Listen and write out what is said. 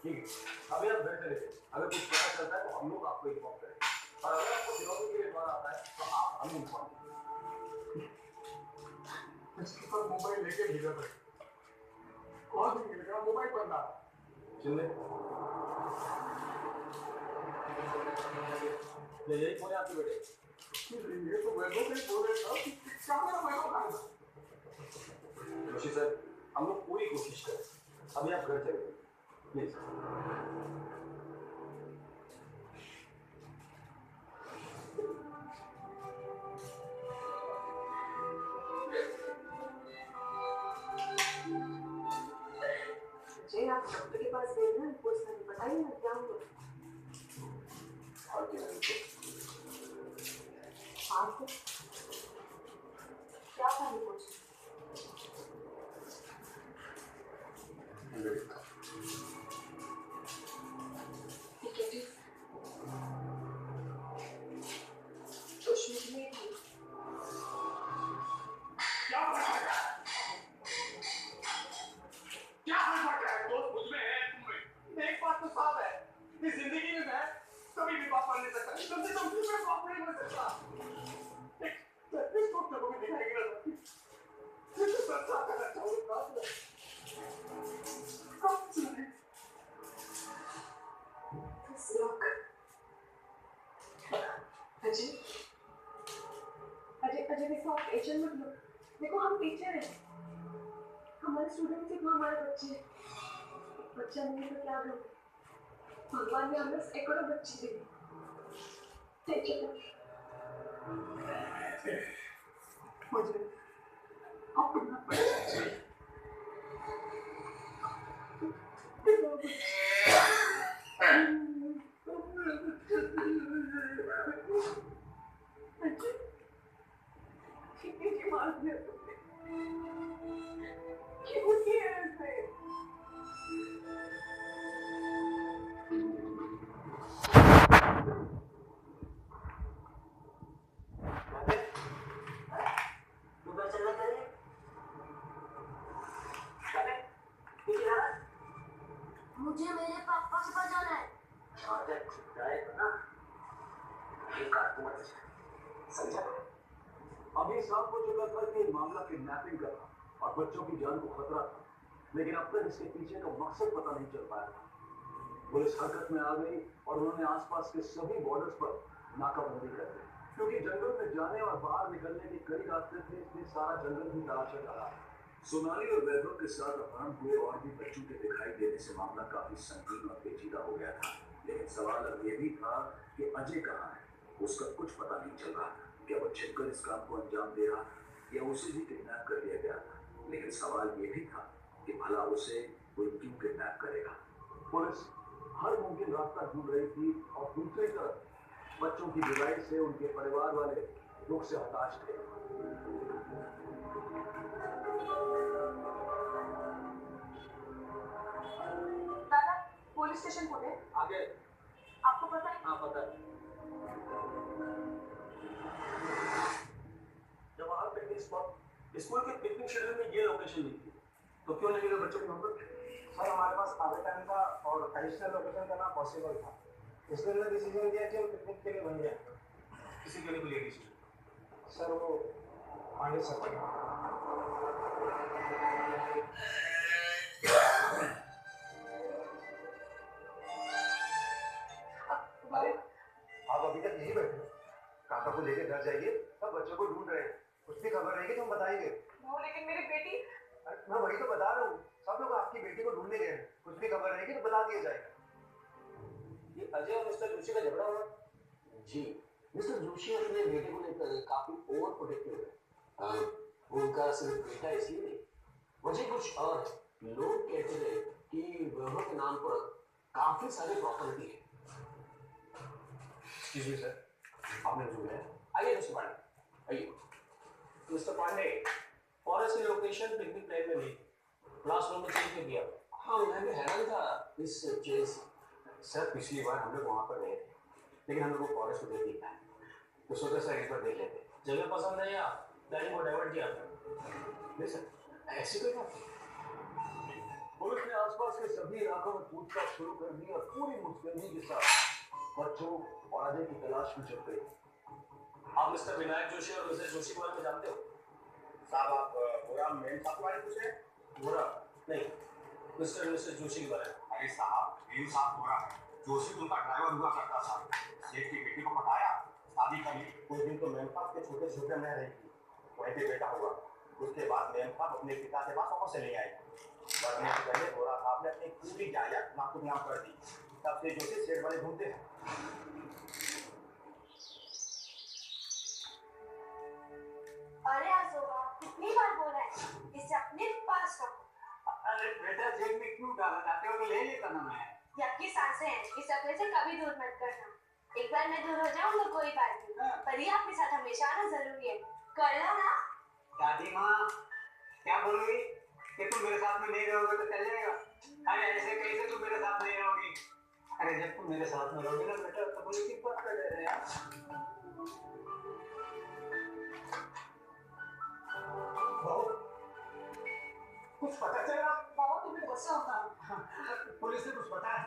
ठीक है, अभी आप घर चले जाइए। अगर कुछ पता चलता है तो हम लोग आपको इन्फॉर्म करेंगे और अगर आपको दिनों के लिए द्वार आता है तो आप हमें इन्फॉर्म कीजिए। इसके पास मोबाइल लेके भीतर बैठे कौन नहीं मिलेगा मोबाइल पर ना चिल्ले यही फोन है आपके बेटे ये तो वैभव के बोल रहे था क्या मेरा वैभव खाएगा जोशी सर हम लोग पूरी कोशिश करें अभी आप घर चले प्लीज जय आप डॉक्टर के पास गए ना रिपोर्ट्स करने बताइए ना क्या हुआ और क्या आप क्या था रिपोर्ट्स ठीक है जी सुष्मित में जिंदगी में मैं कभी भी बाप नहीं सकता कम से कम मैं बाप नहीं बन सकता इसको कभी दिखाई नहीं सकती ये तो सच्चा करना चाहूंगा कब चले this look अजय अजय अजय देखो आप एजेंट मत लो देखो हम टीचर हैं हमारे स्टूडेंट सिर्फ हमारे बच्चे बच्चा नहीं तो क्या करें भगवान ने हमें सैकड़ों बच्चे दिए मुझे अपना बच्चा चाहिए कितनी मार दिया तुमने क्यों किया ऐसे मुझे मेरे पापा के पास जाना है। समझा? अभी साफ हो चुका था कि मामला किडनैपिंग का था और बच्चों की जान को खतरा था, लेकिन अब तक इसके पीछे का मकसद पता नहीं चल पाया था। पुलिस हरकत में आ गई और उन्होंने आसपास के सभी बॉर्डर्स पर नाकाबंदी कर दी, क्योंकि जंगल में जाने और बाहर निकलने के कई रास्ते थे, इसलिए सारा जंगल भी तलाशा जा रहा है। सोनाली और वैभव के साथ अपहरण हुए और भी बच्चों के दिखाई देने से मामला काफी संकीर्ण और पेचीदा हो गया था, लेकिन सवाल अब ये भी था कि अजय कहाँ है? उसका कुछ पता नहीं चल रहा था। क्या वो छिपकर इस काम को अंजाम दे रहा था या उसे भी किडनैप कर लिया गया था? लेकिन सवाल ये भी था कि भला उसे कोई क्यों किडनैप करेगा? पुलिस हर मुमकिन रास्ता ढूंढ रही थी और दूसरी तरफ बच्चों की जुदाई से उनके परिवार वाले दुख से हताश थे। दादा पुलिस स्टेशन खोले आगे आपको पता है हाँ पता है। जवाहर पिकनिक स्पॉट स्कूल के पिकनिक शेड्यूल में ये लोकेशन नहीं थी, तो क्यों नहीं मिला बच्चों के नंबर? सर हमारे पास आधे टाइम का और एडिशनल लोकेशन करना पॉसिबल था, इसलिए हमने डिसीजन लिया कि हम पिकनिक के लिए बन जाए। किसी के लिए भी लेडीज सर वो पांडे सर आप अभी तक यही बैठे काका को लेकर घर जाइए, सब बच्चों को ढूंढ रहे हैं, कुछ भी खबर रहेगी तो हम बताएंगे। वो लेकिन मेरी बेटी मैं वही तो बता रहा हूँ, सब लोग आपकी बेटी को ढूंढने गए हैं, कुछ भी खबर रहेगी तो बता दिया जाएगा। ये अजय और मिस्टर जोशी का झगड़ा हुआ? जी, मिस्टर जोशी अपने बेटे को लेकर काफी ओवर प्रोटेक्टिव है। उनका सिर्फ बेटा इसलिए नहीं, वजह कुछ और है। लोग कहते थे कि वैभव के नाम पर काफी सारी प्रॉपर्टी है। एक्सक्यूज मी सर, आपने जो है आइए मिस्टर पांडे आइए। मिस्टर पांडे फॉरेस्ट की लोकेशन पिकनिक प्लान में नहीं, क्लासरूम में चेंज कर दिया। हाँ मैं भी हैरान था इस चीज। सर पिछली बार हम लोग वहाँ पर गए थे, लेकिन हम लोग को फॉरेस्ट को देख नहीं पाए, तो सोचा सर एक बार देख लेते। जगह पसंद है या प्लानिंग को डाइवर्ट किया आपने? नहीं सर ऐसी कोई बात नहीं। अपने आसपास के सभी इलाकों में पूछताछ शुरू कर दी और पूरी मुस्तैदी के साथ बच्चों और अजय की तलाश में चल गई। आप मिस्टर विनायक जोशी और मिसेस जोशी के बारे में जानते हो? साहब आप पूरा मेन साहब के बारे में पूछ रहे हैं? बुरा नहीं, मिस्टर मिसेस जोशी के बारे में। अरे साहब मेन साहब बुरा है, जोशी उनका ड्राइवर हुआ करता था, सेठ की बेटी को पटाया, शादी कर ली। कुछ दिन तो मेम साहब के छोटे छोटे में रही थी, वहीं पे बेटा हुआ। उसके बाद मेम साहब अपने पिता के पास वापस चले आए। मरने से पहले बोरा साहब ने अपनी पूरी जायदाद नाखुद नाम कर दी। तब से जोशी सेठ वाले घूमते हैं। अरे अशोका, कितनी बार बोला है इसे अपने पास रखो। अरे बेटा जेब में क्यों डाला जाते हो, तो ले लेता ना मैं। यक्की सांसें हैं, इस अपने से कभी दूर मत करना। एक बार मैं दूर हो जाऊँ तो कोई बात नहीं, पर ये आपके साथ हमेशा आना जरूरी है। कर लो ना। दादी माँ क्या बोल रही कि तुम मेरे साथ में नहीं रहोगे तो चल जाएगा? अरे ऐसे कैसे तुम मेरे साथ नहीं रहोगी? अरे जब तुम मेरे साथ में रहोगे ना बेटा तो मुझे किस बात कर रहे हैं यार? बहू, कुछ पता चला? बाबा तुम्हें गुस्सा होता है। पुलिस ने कुछ बताया?